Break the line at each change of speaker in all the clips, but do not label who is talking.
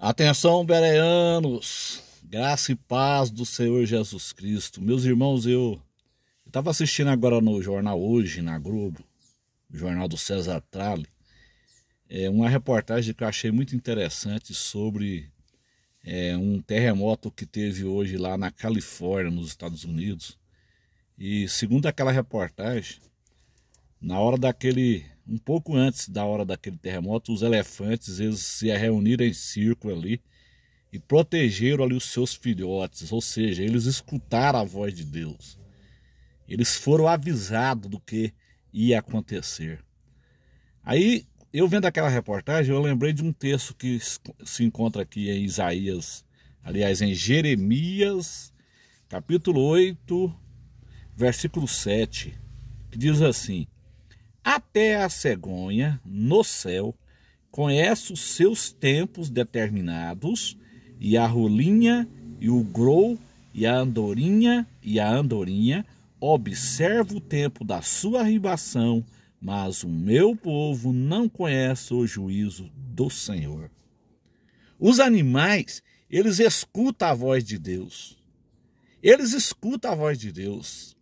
Atenção, bereanos, graça e paz do Senhor Jesus Cristo. Meus irmãos, eu estava assistindo agora no jornal Hoje, na Globo, o jornal do César Tralli, uma reportagem que eu achei muito interessante sobre um terremoto que teve hoje lá na Califórnia, nos Estados Unidos. E segundo aquela reportagem, um pouco antes da hora daquele terremoto, os elefantes eles se reuniram em círculo ali e protegeram ali os seus filhotes, ou seja, eles escutaram a voz de Deus. Eles foram avisados do que ia acontecer. Aí, eu vendo aquela reportagem, eu lembrei de um texto que se encontra aqui em Isaías, aliás, em Jeremias, capítulo 8, versículo 7, que diz assim: até a cegonha no céu conhece os seus tempos determinados, e a rolinha e o grou e a andorinha observa o tempo da sua arribação, mas o meu povo não conhece o juízo do Senhor. Os animais, eles escutam a voz de Deus. Eles escutam a voz de Deus.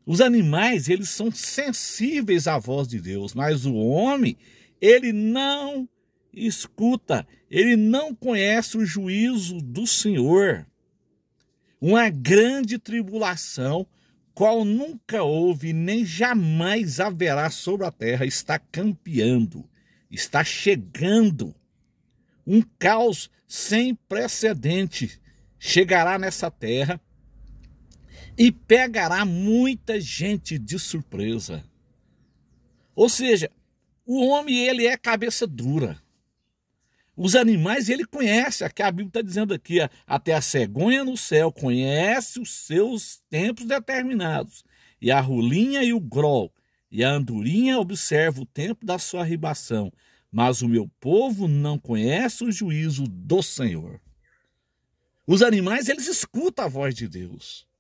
Os animais, eles são sensíveis à voz de Deus, mas o homem, ele não escuta, ele não conhece o juízo do Senhor. Uma grande tribulação, qual nunca houve nem jamais haverá sobre a terra, está campeando, está chegando. Um caos sem precedente chegará nessa terra e pegará muita gente de surpresa. Ou seja, o homem, ele é cabeça dura. Os animais, ele conhece, que a Bíblia está dizendo aqui, até a cegonha no céu conhece os seus tempos determinados, e a rolinha e o grol e a andorinha observa o tempo da sua arribação, mas o meu povo não conhece o juízo do Senhor. Os animais, eles escutam a voz de Deus.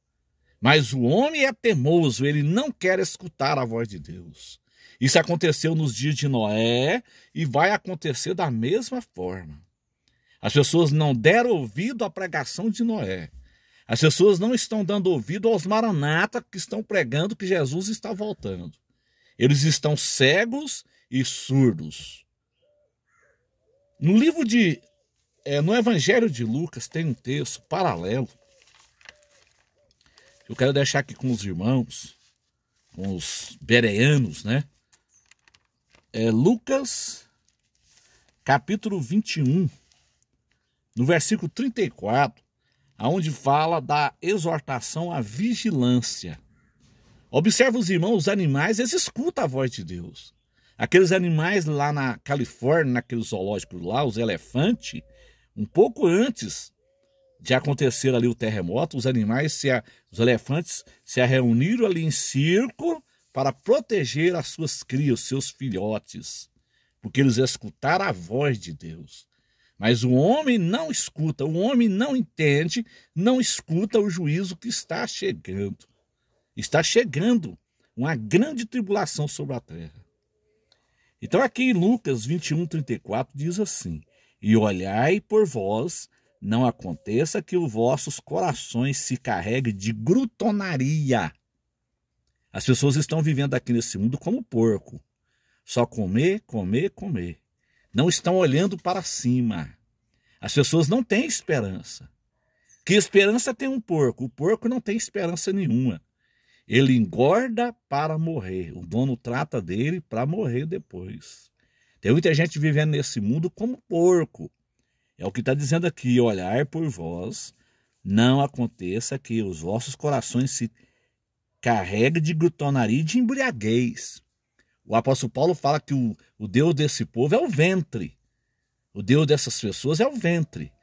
Mas o homem é teimoso, ele não quer escutar a voz de Deus. Isso aconteceu nos dias de Noé e vai acontecer da mesma forma. As pessoas não deram ouvido à pregação de Noé. As pessoas não estão dando ouvido aos maranatas que estão pregando que Jesus está voltando. Eles estão cegos e surdos. No Evangelho de Lucas tem um texto paralelo. Eu quero deixar aqui com os irmãos, com os bereanos, né? Lucas, capítulo 21, no versículo 34, onde fala da exortação à vigilância. Observa os irmãos, os animais, eles escutam a voz de Deus. Aqueles animais lá na Califórnia, naqueles zoológicos lá, os elefantes, um pouco antes de acontecer ali o terremoto, os elefantes se reuniram ali em círculo para proteger as suas crias, os seus filhotes, porque eles escutaram a voz de Deus. Mas o homem não escuta, o homem não entende, não escuta o juízo que está chegando. Está chegando uma grande tribulação sobre a terra. Então aqui em Lucas 21, 34 diz assim: e olhai por vós, não aconteça que os vossos corações se carreguem de glutonaria. As pessoas estão vivendo aqui nesse mundo como porco. Só comer, comer, comer. Não estão olhando para cima. As pessoas não têm esperança. Que esperança tem um porco? O porco não tem esperança nenhuma. Ele engorda para morrer. O dono trata dele para morrer depois. Tem muita gente vivendo nesse mundo como porco. É o que está dizendo aqui: olhar por vós, não aconteça que os vossos corações se carreguem de glutonaria e de embriaguez. O apóstolo Paulo fala que o Deus desse povo é o ventre. O Deus dessas pessoas é o ventre.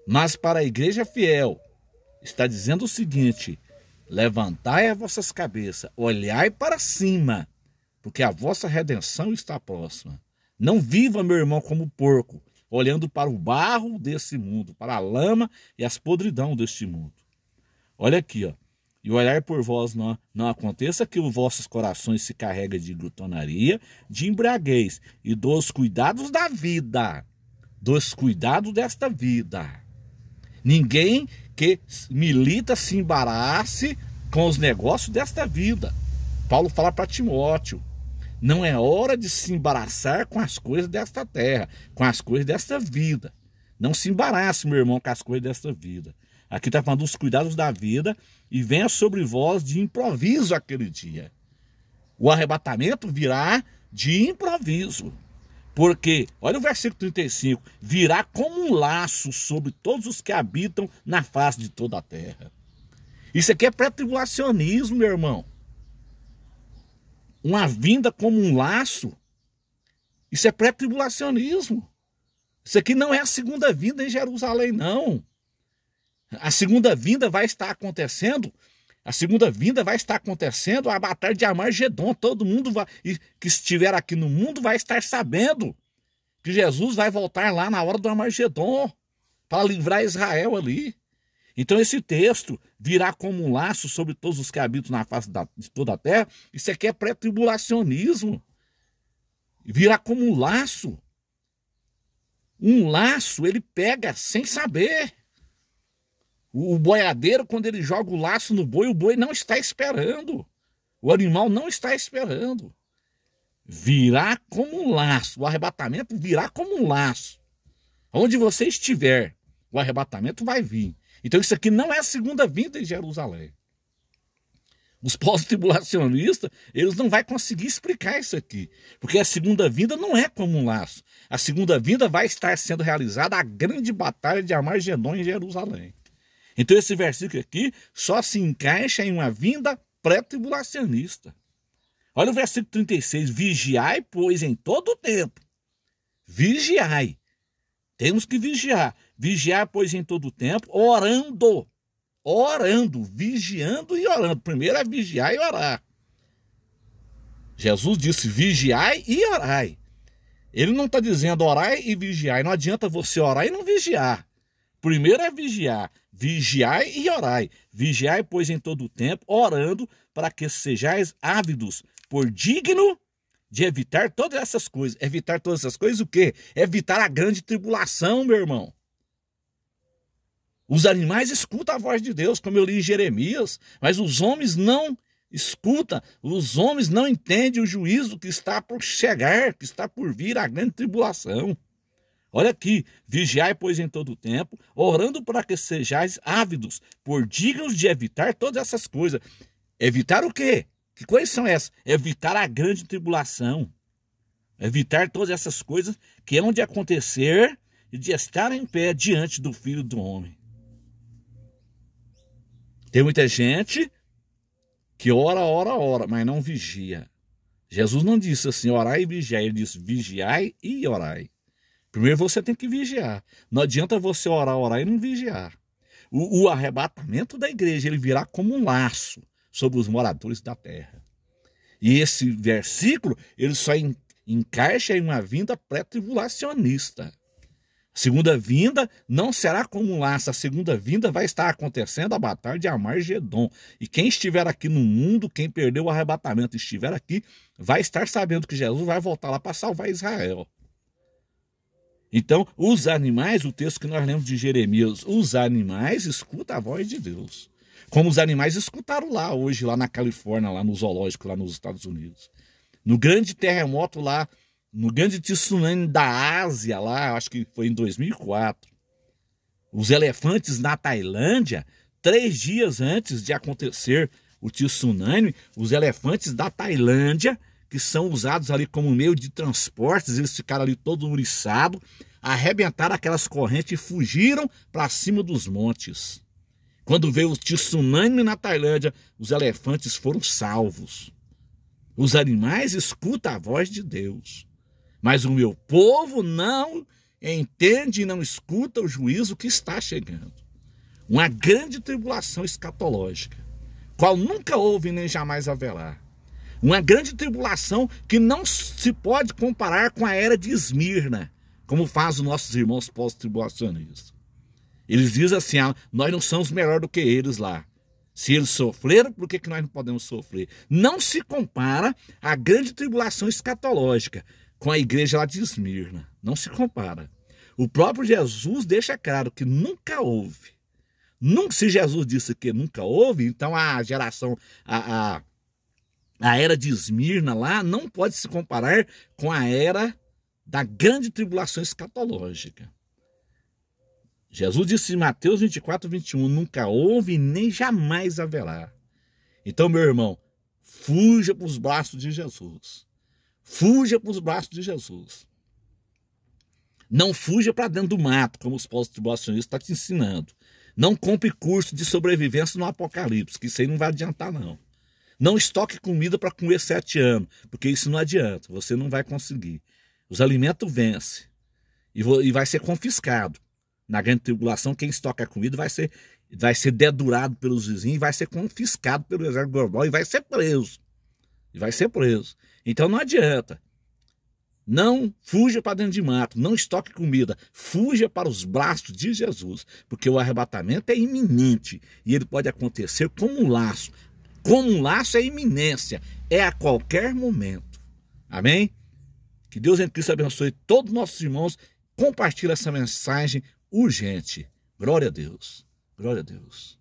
Mas para a igreja fiel, está dizendo o seguinte: levantai as vossas cabeças, olhai para cima, porque a vossa redenção está próxima. Não viva, meu irmão, como porco, olhando para o barro desse mundo, para a lama e as podridão deste mundo. Olha aqui, ó. E olhar por vós não aconteça que os vossos corações se carreguem de glutonaria, de embriaguez e dos cuidados da vida, dos cuidados desta vida. Ninguém que milita se embarace com os negócios desta vida. Paulo fala para Timóteo: não é hora de se embaraçar com as coisas desta terra, com as coisas desta vida. Não se embarace, meu irmão, com as coisas desta vida. Aqui está falando dos cuidados da vida, e venha sobre vós de improviso aquele dia. O arrebatamento virá de improviso. Porque, olha o versículo 35, virá como um laço sobre todos os que habitam na face de toda a terra. Isso aqui é pré-tribulacionismo, meu irmão. Uma vinda como um laço, isso é pré-tribulacionismo. Isso aqui não é a segunda vinda em Jerusalém, não. A segunda vinda vai estar acontecendo, a batalha de Armagedon. Todo mundo que estiver aqui no mundo vai estar sabendo que Jesus vai voltar lá na hora do Armagedon para livrar Israel ali. Então esse texto virá como um laço sobre todos os que habitam na face de toda a terra. Isso aqui é pré-tribulacionismo. Virá como um laço. Um laço ele pega sem saber. O boiadeiro, quando ele joga o laço no boi, o boi não está esperando. O animal não está esperando. Virá como um laço. O arrebatamento virá como um laço. Onde você estiver, o arrebatamento vai vir. Então isso aqui não é a segunda vinda em Jerusalém. Os pós-tribulacionistas, eles não vão conseguir explicar isso aqui. Porque a segunda vinda não é como um laço. A segunda vinda vai estar sendo realizada a grande batalha de Armagedon em Jerusalém. Então esse versículo aqui só se encaixa em uma vinda pré-tribulacionista. Olha o versículo 36. Vigiai, pois, em todo o tempo. Vigiai. Temos que vigiar. Vigiar, pois, em todo o tempo, orando. Orando, vigiando e orando. Primeiro é vigiar e orar. Jesus disse vigiai e orai. Ele não está dizendo orai e vigiai. Não adianta você orar e não vigiar. Primeiro é vigiar. Vigiai e orai. Vigiai, pois, em todo o tempo, orando, para que sejais ávidos, por digno de evitar todas essas coisas. Evitar todas essas coisas o quê? Evitar a grande tribulação, meu irmão. Os animais escutam a voz de Deus, como eu li em Jeremias, mas os homens não escutam, os homens não entendem o juízo que está por chegar, que está por vir, a grande tribulação. Olha aqui, vigiai, pois, em todo o tempo, orando para que sejais ávidos, por dignos de evitar todas essas coisas. Evitar o quê? Que coisas são essas? Evitar a grande tribulação. Evitar todas essas coisas que hão de acontecer e de estar em pé diante do Filho do Homem. Tem muita gente que ora, mas não vigia. Jesus não disse assim, orai e vigiai. Ele disse, vigiai e orai. Primeiro você tem que vigiar. Não adianta você orar e não vigiar. O arrebatamento da igreja, ele virá como um laço sobre os moradores da terra. E esse versículo, ele só encaixa em uma vinda pré-tribulacionista. A segunda vinda não será como um laço. A segunda vinda vai estar acontecendo a batalha de Armagedon. E quem estiver aqui no mundo, quem perdeu o arrebatamento e estiver aqui, vai estar sabendo que Jesus vai voltar lá para salvar Israel. Então, os animais, o texto que nós lemos de Jeremias, os animais escutam a voz de Deus. Como os animais escutaram lá hoje, lá na Califórnia, lá no zoológico, lá nos Estados Unidos. No grande terremoto lá, no grande tsunami da Ásia lá, acho que foi em 2004. Os elefantes na Tailândia, 3 dias antes de acontecer o tsunami, os elefantes da Tailândia, que são usados ali como meio de transportes, eles ficaram ali todos ouriçados, arrebentaram aquelas correntes e fugiram para cima dos montes. Quando veio o tsunami na Tailândia, os elefantes foram salvos. Os animais escutam a voz de Deus, mas o meu povo não entende e não escuta o juízo que está chegando. Uma grande tribulação escatológica, qual nunca houve nem jamais haverá. Uma grande tribulação que não se pode comparar com a era de Esmirna, como faz os nossos irmãos pós-tribulacionistas. Eles dizem assim, nós não somos melhor do que eles lá. Se eles sofreram, por que nós não podemos sofrer? Não se compara a grande tribulação escatológica com a igreja lá de Esmirna. Não se compara. O próprio Jesus deixa claro que nunca houve. Nunca, se Jesus disse que nunca houve, então a geração, a era de Esmirna lá não pode se comparar com a era da grande tribulação escatológica. Jesus disse em Mateus 24, 21, nunca houve e nem jamais haverá. Então, meu irmão, fuja para os braços de Jesus. Fuja para os braços de Jesus. Não fuja para dentro do mato, como os pós-tribulacionistas estão te ensinando. Não compre curso de sobrevivência no Apocalipse, que isso aí não vai adiantar, não. Não estoque comida para comer 7 anos, porque isso não adianta, você não vai conseguir. Os alimentos vencem e vai ser confiscado. Na grande tribulação, quem estoca a comida vai ser dedurado pelos vizinhos, vai ser confiscado pelo exército global e vai ser preso. Então não adianta. Não fuja para dentro de mato, não estoque comida, fuja para os braços de Jesus, porque o arrebatamento é iminente e ele pode acontecer como um laço. Como um laço é iminência, é a qualquer momento. Amém? Que Deus em Cristo abençoe todos os nossos irmãos. Compartilhe essa mensagem urgente. Glória a Deus. Glória a Deus.